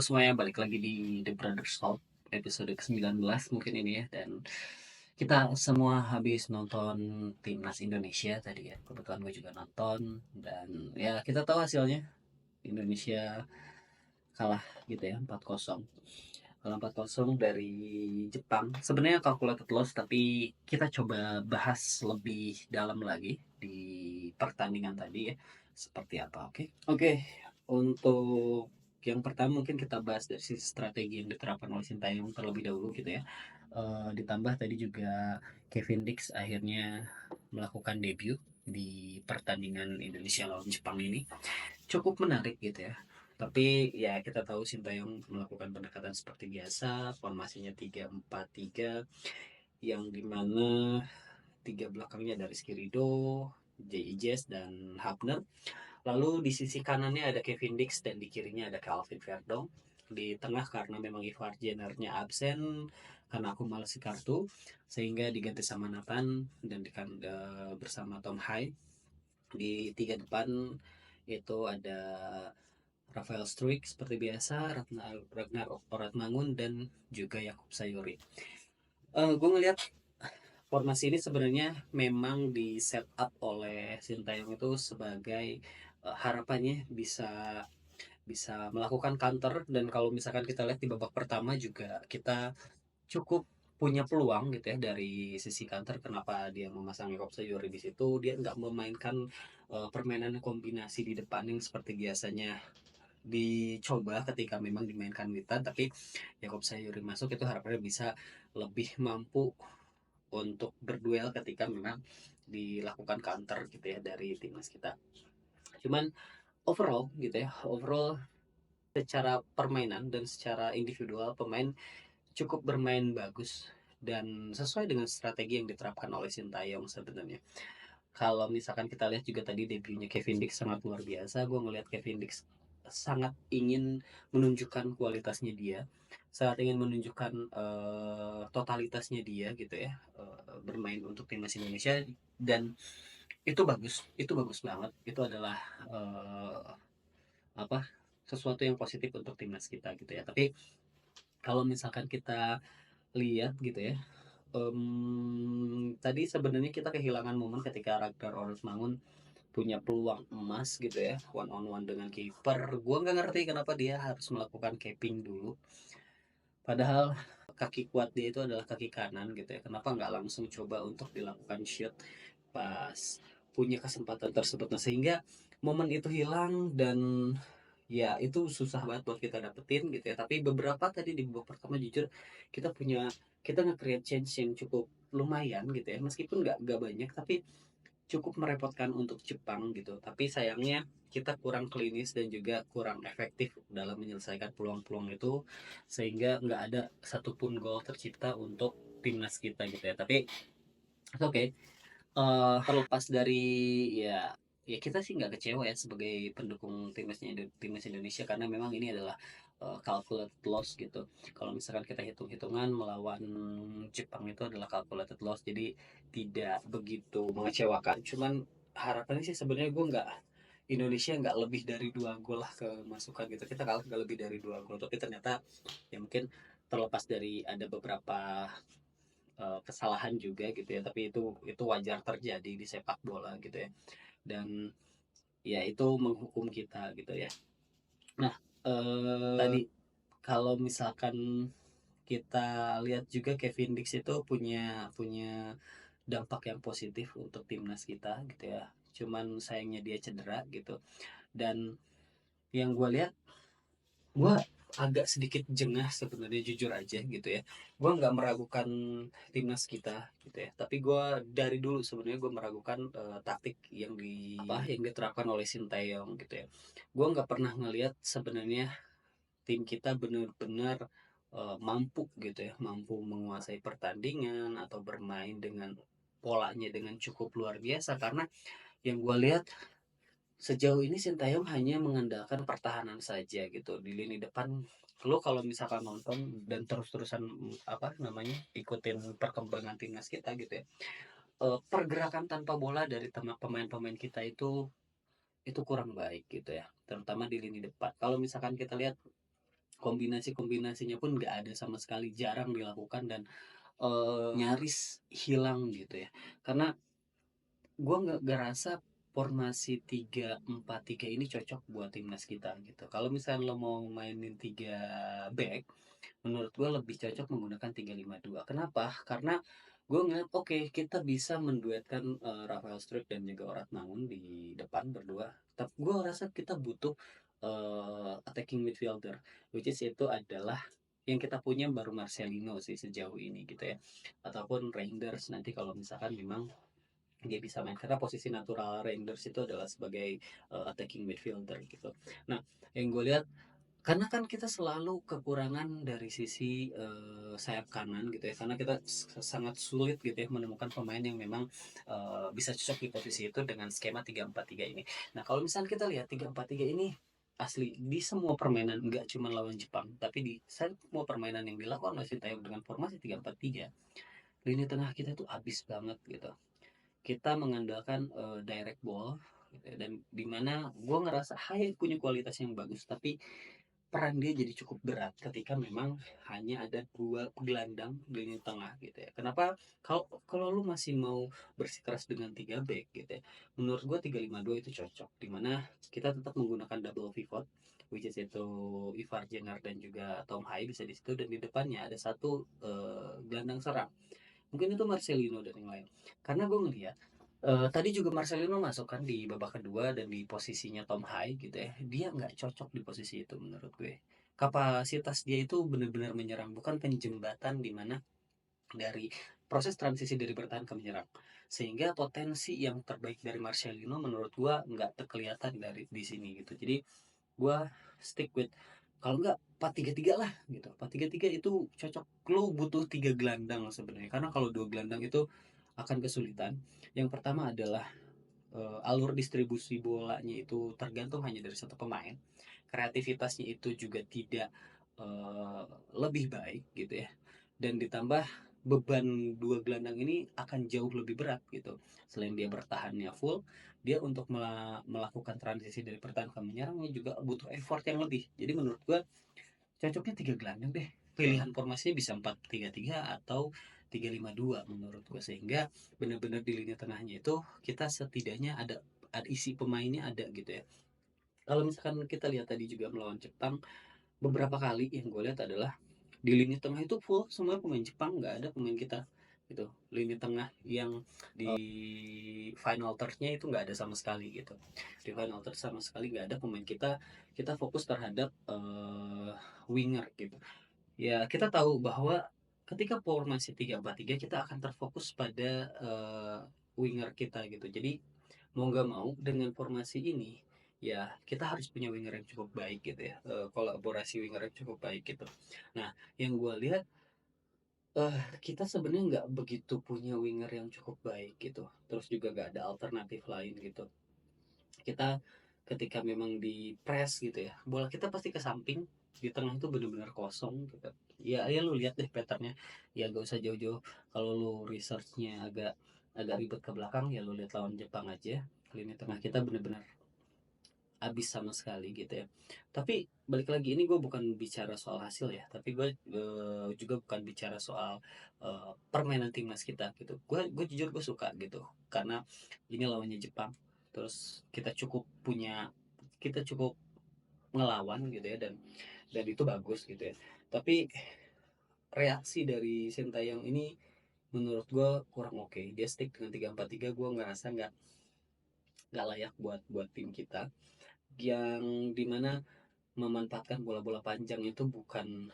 semuanya, balik lagi di The Brothers Talk episode ke-19 mungkin ini ya. Dan kita semua habis nonton Timnas Indonesia tadi ya. Kebetulan gue juga nonton. Dan ya kita tahu hasilnya. Indonesia kalah gitu ya, 4-0. Kalah 4-0 dari Jepang. Sebenarnya calculated loss, tapi kita coba bahas lebih dalam lagi di pertandingan tadi ya. Seperti apa, oke? Oke, untuk yang pertama mungkin kita bahas dari sisi strategi yang diterapkan oleh Sintayong terlebih dahulu gitu ya. Ditambah tadi juga Kevin Dix akhirnya melakukan debut di pertandingan Indonesia lawan Jepang ini cukup menarik gitu ya. Tapi ya kita tahu Sintayong melakukan pendekatan seperti biasa, formasinya 3-4-3 yang dimana tiga belakangnya dari Skirido, J.I.Jes dan Hapner. Lalu di sisi kanannya ada Kevin Dix dan di kirinya ada Calvin Verdong. Di tengah karena memang Ivar Jennernya absen karena aku males kartu sehingga diganti sama Nathan dan bersama Tom Hai. Di tiga depan itu ada Rafael Struik seperti biasa, Ragnar Oratmangun dan juga Yakub Sayuri. Gue ngelihat formasi ini sebenarnya memang di set up oleh Sintayong itu sebagai harapannya bisa bisa melakukan counter. Dan kalau misalkan kita lihat di babak pertama juga kita cukup punya peluang gitu ya dari sisi counter. Kenapa dia memasang Yakob Sayuri di situ, dia nggak memainkan permainan kombinasi di depan yang seperti biasanya dicoba ketika memang dimainkan Witan, tapi Yakob Sayuri masuk itu harapannya bisa lebih mampu untuk berduel ketika memang dilakukan counter gitu ya dari timnas kita. Cuman overall gitu ya, overall secara permainan dan secara individual pemain cukup bermain bagus dan sesuai dengan strategi yang diterapkan oleh Sintayong sebenarnya. Kalau misalkan kita lihat juga tadi debutnya Kevin Dix sangat luar biasa. Gue ngelihat Kevin Dix sangat ingin menunjukkan kualitasnya dia, sangat ingin menunjukkan totalitasnya dia gitu ya, bermain untuk timnas Indonesia. Dan itu bagus banget. Itu adalah uh, apa sesuatu yang positif untuk timnas kita gitu ya. Tapi kalau misalkan kita lihat gitu ya, tadi sebenarnya kita kehilangan momen ketika Ragnar Orosmangun punya peluang emas gitu ya, one on one dengan kiper. Gue nggak ngerti kenapa dia harus melakukan capping dulu, padahal kaki kuat dia itu adalah kaki kanan gitu ya. Kenapa nggak langsung coba untuk dilakukan shoot pas punya kesempatan tersebut. Nah, sehingga momen itu hilang. Dan ya itu susah banget buat kita dapetin gitu ya. Tapi beberapa tadi di babak pertama jujur kita nge-create change yang cukup lumayan gitu ya, meskipun nggak banyak tapi cukup merepotkan untuk Jepang gitu. Tapi sayangnya kita kurang klinis dan juga kurang efektif dalam menyelesaikan peluang-peluang itu, sehingga nggak ada satupun gol tercipta untuk timnas kita gitu ya. Tapi oke, okay. Terlepas dari ya ya kita sih nggak kecewa ya sebagai pendukung timnas Indonesia, karena memang ini adalah calculated loss gitu. Kalau misalkan kita hitung-hitungan melawan Jepang itu adalah calculated loss, jadi tidak begitu mengecewakan. Cuman harapannya sih sebenarnya gue nggak Indonesia nggak lebih dari 2 gol lah kemasukan gitu. Kita kalah nggak lebih dari 2 gol, tapi ternyata ya mungkin terlepas dari ada beberapa kesalahan juga gitu ya, tapi itu wajar terjadi di sepak bola gitu ya. Dan ya itu menghukum kita gitu ya. Nah, tadi kalau misalkan kita lihat juga Kevin Dix itu punya punya dampak yang positif untuk timnas kita gitu ya. Cuman sayangnya dia cedera gitu. Dan yang gue lihat, gue agak sedikit jengah sebenarnya, jujur aja gitu ya. Gue nggak meragukan timnas kita gitu ya, tapi gue dari dulu sebenarnya gue meragukan taktik yang diterapkan oleh Sintayong gitu ya. Gue nggak pernah ngelihat sebenarnya tim kita benar-benar mampu gitu ya, mampu menguasai pertandingan atau bermain dengan polanya dengan cukup luar biasa. Karena yang gue lihat sejauh ini Sintayong hanya mengandalkan pertahanan saja gitu di lini depan. Lo kalau misalkan nonton dan terus-terusan apa namanya ikutin perkembangan timnas kita gitu ya, pergerakan tanpa bola dari pemain-pemain kita itu kurang baik gitu ya, terutama di lini depan. Kalau misalkan kita lihat kombinasinya pun nggak ada sama sekali, jarang dilakukan dan nyaris hilang gitu ya. Karena gue nggak rasa formasi 3-4-3 ini cocok buat timnas kita gitu. Kalau misalnya lo mau mainin 3 back, menurut gue lebih cocok menggunakan 3-5-2. Kenapa? Karena gue ngeliat oke, kita bisa menduetkan Rafael Struijk dan juga Orat Mangun di depan berdua. Tapi gue rasa kita butuh attacking midfielder, which is itu adalah yang kita punya baru Marcelino sih sejauh ini gitu ya, ataupun Reinders nanti kalau misalkan memang dia bisa main, karena posisi natural Reinders itu adalah sebagai attacking midfielder gitu. Nah, yang gue lihat karena kan kita selalu kekurangan dari sisi sayap kanan gitu ya, karena kita sangat sulit gitu ya menemukan pemain yang memang bisa cocok di posisi itu dengan skema 3-4-3 ini. Nah kalau misalnya kita lihat 3-4-3 ini asli di semua permainan, nggak cuma lawan Jepang, tapi di semua permainan yang dilakukan oleh Sintayong dengan formasi 3-4-3, lini tengah kita tuh habis banget gitu. Kita mengandalkan direct ball gitu ya, dan dimana gue ngerasa Hayek punya kualitas yang bagus, tapi peran dia jadi cukup berat ketika memang hanya ada dua gelandang di lini tengah gitu ya. Kenapa kalau kalau lu masih mau bersikeras dengan 3 back gitu ya, menurut gue 3-5-2 itu cocok, dimana kita tetap menggunakan double pivot, which is itu Ivar Jenner dan juga Tom Hai bisa di situ, dan di depannya ada satu gelandang serang, mungkin itu Marcelino dan yang lain. Karena gue ngelihat tadi juga Marcelino masuk kan di babak kedua dan di posisinya Tom Hai gitu ya. Dia nggak cocok di posisi itu menurut gue. Kapasitas dia itu benar-benar menyerang, bukan penjembatan di mana dari proses transisi dari bertahan ke menyerang. Sehingga potensi yang terbaik dari Marcelino menurut gue nggak terkelihatan dari di sini gitu. Jadi gue stick with, kalau nggak 4-3-3 lah gitu. 4-3-3 itu cocok. Lo butuh 3 gelandang sebenarnya, karena kalau 2 gelandang itu akan kesulitan. Yang pertama adalah alur distribusi bolanya itu tergantung hanya dari satu pemain. Kreativitasnya itu juga tidak eh, lebih baik gitu ya. Dan ditambah beban 2 gelandang ini akan jauh lebih berat gitu. Selain dia bertahannya full, dia untuk melakukan transisi dari bertahan ke menyerangnya juga butuh effort yang lebih. Jadi menurut gua cocoknya 3 gelandang deh. Pilihan formasinya bisa 4-3-3 atau 3-5-2 menurut gue, sehingga benar-benar di lini tengahnya itu kita setidaknya ada isi pemainnya ada gitu ya. Kalau misalkan kita lihat tadi juga melawan Jepang, beberapa kali yang gue lihat adalah di lini tengah itu full semua pemain Jepang, nggak ada pemain kita gitu. Lini tengah yang di final third-nya itu nggak ada sama sekali gitu. Di final third sama sekali nggak ada pemain kita. Kita fokus terhadap winger gitu. Ya, kita tahu bahwa ketika formasi 3-4-3 kita akan terfokus pada winger kita gitu. Jadi mau nggak mau dengan formasi ini ya kita harus punya winger yang cukup baik gitu ya. Kolaborasi winger yang cukup baik gitu. Nah, yang gue lihat kita sebenarnya nggak begitu punya winger yang cukup baik gitu. Terus juga nggak ada alternatif lain gitu. Kita ketika memang di press gitu ya, bola kita pasti ke samping, di tengah itu benar-benar kosong gitu. Ya lu lihat deh patternnya, ya gak usah jauh-jauh. Kalau lu researchnya agak agak ribet ke belakang, ya lu lihat lawan Jepang aja, lini tengah kita benar-benar habis sama sekali gitu ya. Tapi balik lagi, ini gue bukan bicara soal hasil ya, tapi gue juga bukan bicara soal permainan timnas kita gitu. Gue jujur gue suka gitu, karena ini lawannya Jepang, terus kita cukup ngelawan gitu ya, dan itu bagus gitu ya. Tapi reaksi dari Sintayong ini menurut gue kurang oke. Dia stick dengan 3-4-3, gue ngerasa nggak layak buat tim kita, yang dimana memanfaatkan bola-bola panjang itu bukan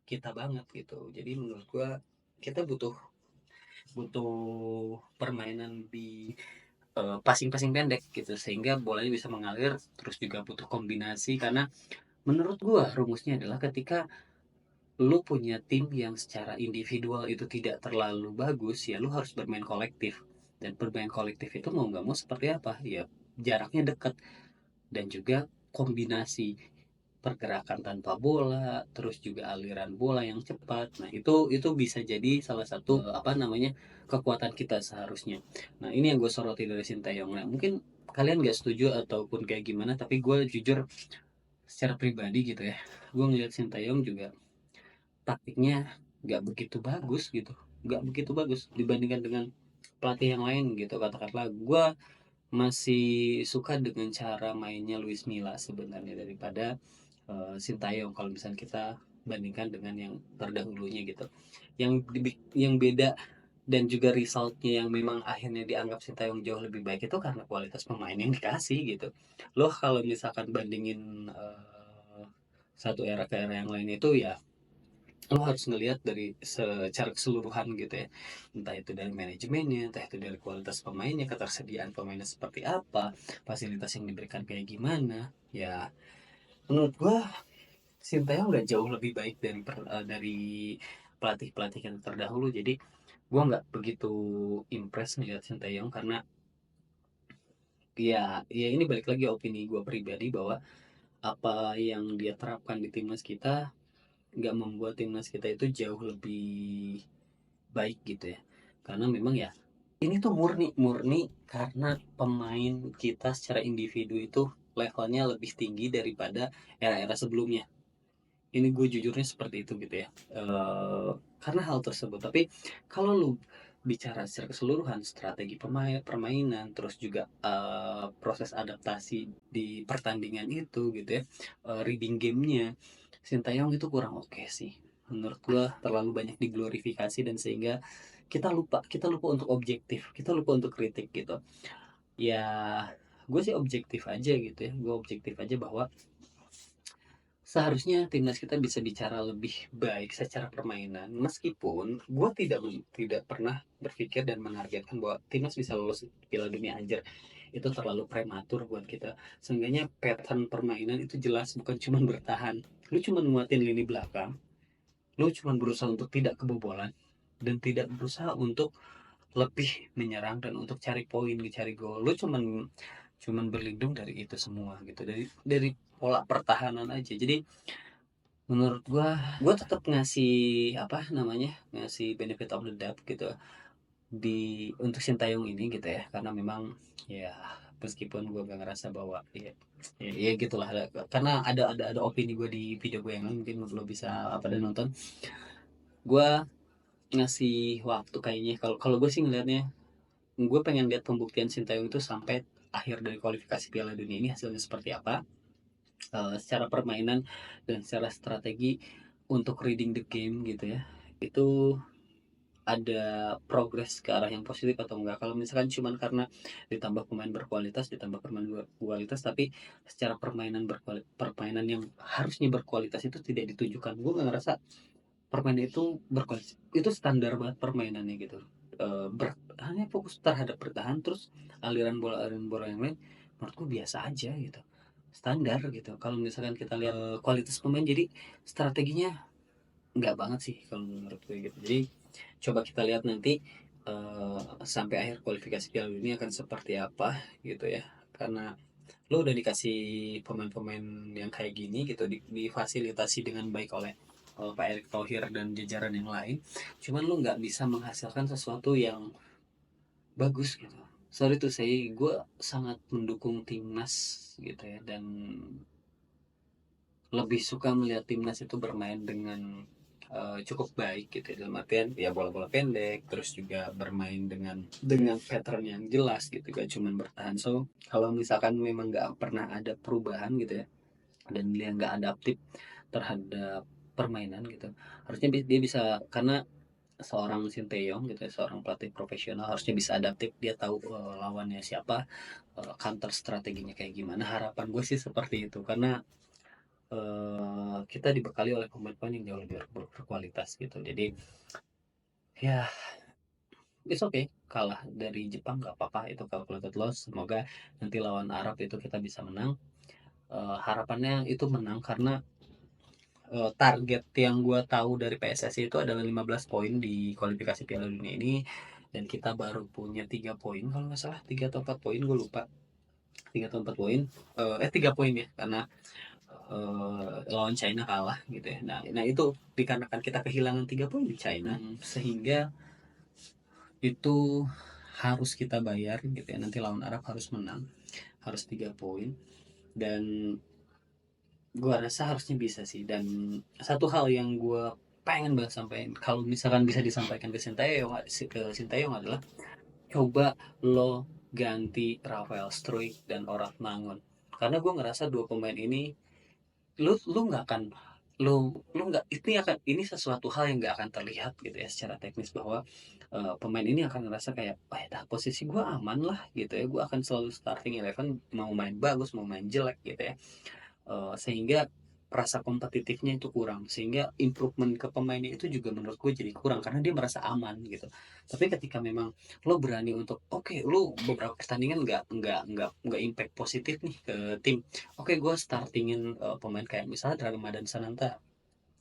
kita banget gitu. Jadi menurut gua kita butuh butuh permainan di passing-passing pendek gitu, sehingga bolanya bisa mengalir, terus juga butuh kombinasi. Karena menurut gua rumusnya adalah ketika lu punya tim yang secara individual itu tidak terlalu bagus, ya lu harus bermain kolektif. Dan bermain kolektif itu mau nggak mau seperti apa ya, jaraknya dekat dan juga kombinasi pergerakan tanpa bola, terus juga aliran bola yang cepat. Nah, itu bisa jadi salah satu apa namanya, kekuatan kita seharusnya. Nah, ini yang gue soroti dari Sintayong. Nah, mungkin kalian gak setuju ataupun kayak gimana, tapi gue jujur secara pribadi gitu ya, gue ngeliat Sintayong juga taktiknya nggak begitu bagus gitu, nggak begitu bagus dibandingkan dengan pelatih yang lain gitu. Katakanlah gue masih suka dengan cara mainnya Luis Milla sebenarnya daripada Sintayong kalau misalnya kita bandingkan dengan yang terdahulunya gitu. Yang beda dan juga resultnya yang memang akhirnya dianggap Sintayong jauh lebih baik itu karena kualitas pemain yang dikasih gitu. Loh kalau misalkan bandingin satu era ke era yang lain itu ya lo harus ngelihat dari secara keseluruhan gitu ya, entah itu dari manajemennya, entah itu dari kualitas pemainnya, ketersediaan pemainnya seperti apa, fasilitas yang diberikan kayak gimana. Ya menurut gua Sintayong udah jauh lebih baik dari pelatih pelatih yang terdahulu. Jadi gua nggak begitu impress melihat Sintayong karena ya ini balik lagi opini gua pribadi bahwa apa yang dia terapkan di timnas kita nggak membuat timnas kita itu jauh lebih baik gitu ya, karena memang ya ini tuh murni murni karena pemain kita secara individu itu levelnya lebih tinggi daripada era-era sebelumnya. Ini gue jujurnya seperti itu gitu ya. Karena hal tersebut, tapi kalau lu bicara secara keseluruhan strategi permainan terus juga proses adaptasi di pertandingan itu gitu ya, reading gamenya Sintayong itu kurang oke sih menurut gua, terlalu banyak diglorifikasi dan sehingga kita lupa untuk objektif, kita lupa untuk kritik gitu ya. Gue sih objektif aja gitu ya, gue objektif aja bahwa seharusnya timnas kita bisa bicara lebih baik secara permainan, meskipun gue tidak pernah berpikir dan menargetkan bahwa timnas bisa lolos Piala Dunia anjir. Itu terlalu prematur buat kita. Seenggaknya pattern permainan itu jelas, bukan cuma bertahan. Lu cuma nguatin lini belakang, lu cuma berusaha untuk tidak kebobolan dan tidak berusaha untuk lebih menyerang dan untuk cari poin, cari gol. Lu cuman berlindung dari itu semua gitu, dari pola pertahanan aja. Jadi menurut gua tetap ngasih apa namanya, ngasih benefit of the doubt gitu untuk Sintayong ini gitu ya, karena memang ya meskipun gua gak ngerasa bahwa ya gitulah, karena ada opini gua di video gue yang lain, mungkin lo bisa apa dan nonton. Gua ngasih waktu kayaknya, kalau kalau gue sih ngelihatnya, gue pengen lihat pembuktian Sintayong itu sampai akhir dari kualifikasi Piala Dunia ini hasilnya seperti apa, secara permainan dan secara strategi untuk reading the game gitu ya, itu ada progres ke arah yang positif atau enggak. Kalau misalkan cuman karena ditambah pemain berkualitas, ditambah pemain berkualitas tapi secara permainan yang harusnya berkualitas itu tidak ditujukan, gue nggak ngerasa permainan itu berkualitas. Itu standar banget permainannya gitu, hanya fokus terhadap bertahan, terus aliran bola yang lain menurutku biasa aja gitu, standar gitu. Kalau misalkan kita lihat kualitas pemain, jadi strateginya nggak banget sih kalau menurut gue gitu. Jadi coba kita lihat nanti sampai akhir kualifikasi Piala Dunia akan seperti apa gitu ya, karena lo udah dikasih pemain-pemain yang kayak gini gitu, difasilitasi dengan baik oleh Pak Erick Thohir dan jajaran yang lain, cuman lo nggak bisa menghasilkan sesuatu yang bagus gitu. Sorry tuh, saya gue sangat mendukung timnas gitu ya, dan lebih suka melihat timnas itu bermain dengan cukup baik gitu ya, dalam artian ya bola-bola pendek, terus juga bermain dengan pattern yang jelas gitu, gak cuma bertahan. So kalau misalkan memang nggak pernah ada perubahan gitu ya, dan dia nggak adaptif terhadap permainan gitu, harusnya dia bisa, karena seorang Sinteyong gitu ya, seorang pelatih profesional harusnya bisa adaptif, dia tahu lawannya siapa, counter strateginya kayak gimana. Harapan gue sih seperti itu, karena kita dibekali oleh pemain-pemain yang jauh lebih berkualitas gitu. Jadi ya it's okay kalah dari Jepang nggak apa-apa, itu calculated loss. Semoga nanti lawan Arab itu kita bisa menang. Harapannya itu menang karena target yang gue tahu dari PSSI itu adalah 15 poin di kualifikasi Piala Dunia ini, dan kita baru punya 3 poin kalau nggak salah, 3 atau 4 poin gue lupa, 3 atau 4 poin, 3 poin ya, karena lawan China kalah gitu ya. Nah itu dikarenakan kita kehilangan 3 poin di China, sehingga itu harus kita bayar gitu ya. Nanti lawan Arab harus menang, harus 3 poin, dan Gua rasa harusnya bisa sih, dan satu hal yang gua pengen banget sampein, kalau misalkan bisa disampaikan ke Sintayong adalah coba lo ganti Rafael Struijk dan Orat Mangun. Karena gue ngerasa dua pemain ini, lu nggak akan, lu nggak, ini sesuatu hal yang nggak akan terlihat gitu ya secara teknis, bahwa pemain ini akan ngerasa kayak, wah dah posisi gue aman lah gitu ya, gue akan selalu starting eleven, mau main bagus mau main jelek gitu ya. Sehingga rasa kompetitifnya itu kurang, sehingga improvement ke pemainnya itu juga menurut gue jadi kurang karena dia merasa aman gitu. Tapi ketika memang lo berani untuk, oke, lo beberapa pertandingan nggak impact positif nih ke tim, oke gue startingin pemain kayak misalnya Ramadan Sananta,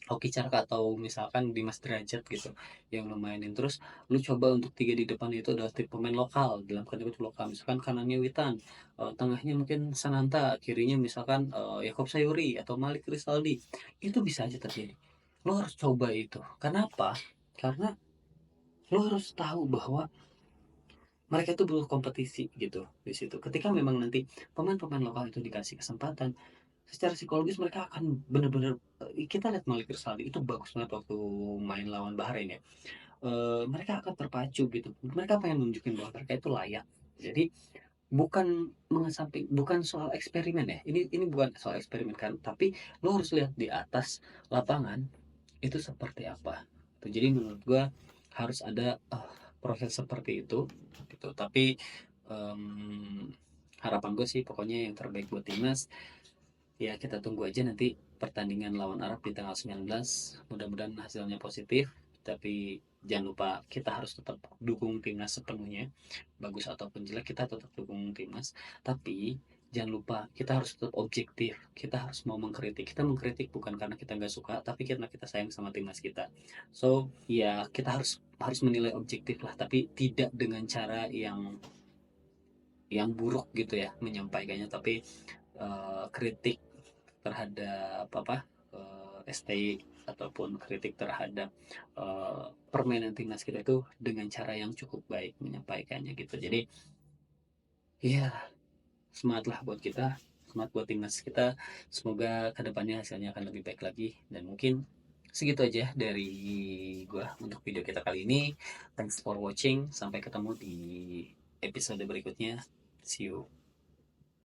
Hoki Caraka, atau misalkan Dimas Derajat gitu, yang lu mainin. Terus lu coba untuk tiga di depan itu adalah tipe pemain lokal, dalam kategori lokal, misalkan kanannya Witan, tengahnya mungkin Sananta, kirinya misalkan Yakob Sayuri atau Malik Rizaldi. Itu bisa aja terjadi. Lo harus coba itu. Kenapa? Karena lo harus tahu bahwa mereka itu butuh kompetisi gitu di situ. Ketika memang nanti pemain-pemain lokal itu dikasih kesempatan, secara psikologis mereka akan benar-benar, kita lihat Malik Rizaldi itu bagus banget waktu main lawan Bahrain ya. Mereka akan terpacu gitu. Mereka pengen nunjukin bahwa mereka itu layak. Jadi bukan soal eksperimen ya. Ini bukan soal eksperimen kan, tapi lo harus lihat di atas lapangan itu seperti apa. Tuh, jadi menurut gua harus ada proses seperti itu gitu. Tapi em, harapan gue sih pokoknya yang terbaik buat timnas. Ya kita tunggu aja nanti pertandingan lawan Arab di tanggal 19. Mudah-mudahan hasilnya positif. Tapi jangan lupa kita harus tetap dukung timnas sepenuhnya. Bagus ataupun jelek kita tetap dukung timnas. Tapi jangan lupa kita harus tetap objektif. Kita harus mau mengkritik. Kita mengkritik bukan karena kita nggak suka, tapi karena kita sayang sama timnas kita. So ya kita harus harus menilai objektif lah, tapi tidak dengan cara yang buruk gitu ya menyampaikannya. Tapi kritik terhadap apa, STI ataupun kritik terhadap permainan timnas kita itu dengan cara yang cukup baik menyampaikannya gitu. Jadi ya semangatlah buat kita, semangat buat timnas kita. Semoga kedepannya hasilnya akan lebih baik lagi. Dan mungkin segitu aja dari gua untuk video kita kali ini. Thanks for watching, sampai ketemu di episode berikutnya. See you.